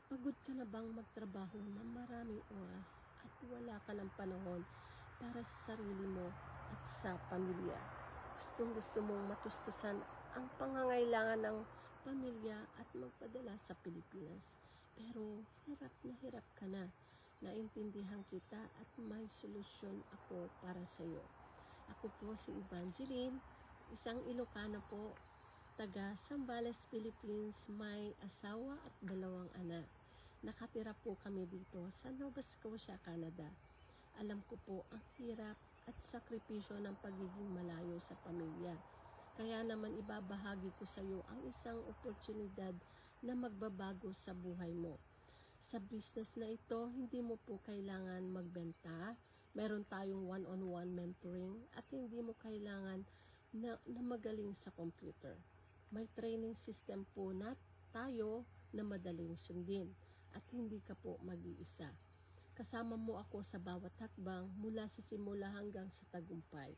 Pagod ka na bang magtrabaho na maraming oras at wala ka ng panahon para sa sarili mo at sa pamilya? Gustong-gusto mong matustusan ang pangangailangan ng pamilya at magpadala sa Pilipinas. Pero hirap ka na. Naintindihan kita at may solusyon ako para sa iyo. Ako po si Evangeline, isang Ilocano po, taga Zambales, Philippines, may asawa at 2 anak. Nakatira po kami dito sa Nova Scotia, Canada. Alam ko po ang hirap at sakripisyo ng pagiging malayo sa pamilya. Kaya naman ibabahagi ko sa iyo ang isang oportunidad na magbabago sa buhay mo. Sa business na ito, hindi mo po kailangan magbenta. Meron tayong one-on-one mentoring at hindi mo kailangan na magaling sa computer. May training system po na tayo na madaling sundin at hindi ka po mag-iisa. Kasama mo ako sa bawat hakbang mula sa simula hanggang sa tagumpay.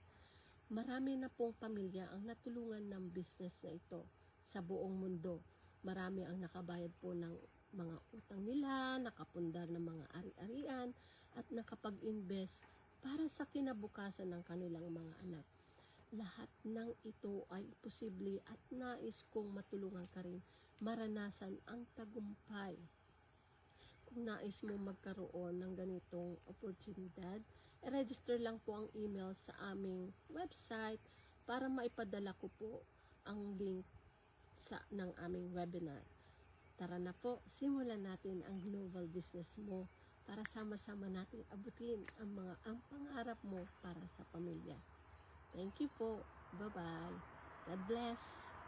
Marami na pong pamilya ang natulungan ng business na ito sa buong mundo. Marami ang nakabayad po ng mga utang nila, nakapundar ng mga ari-arian at nakapag-invest para sa kinabukasan ng kanilang mga anak. Lahat ng ito ay posible at nais kong matulungan ka rin maranasan ang tagumpay. Kung nais mo magkaroon ng ganitong oportunidad, i-register lang po ang email sa aming website para maipadala ko po ang link ng aming webinar. Tara na po, simulan natin ang global business mo para sama-sama natin abutin ang pangarap mo para sa pamilya. Thank you po. Bye-bye. God bless.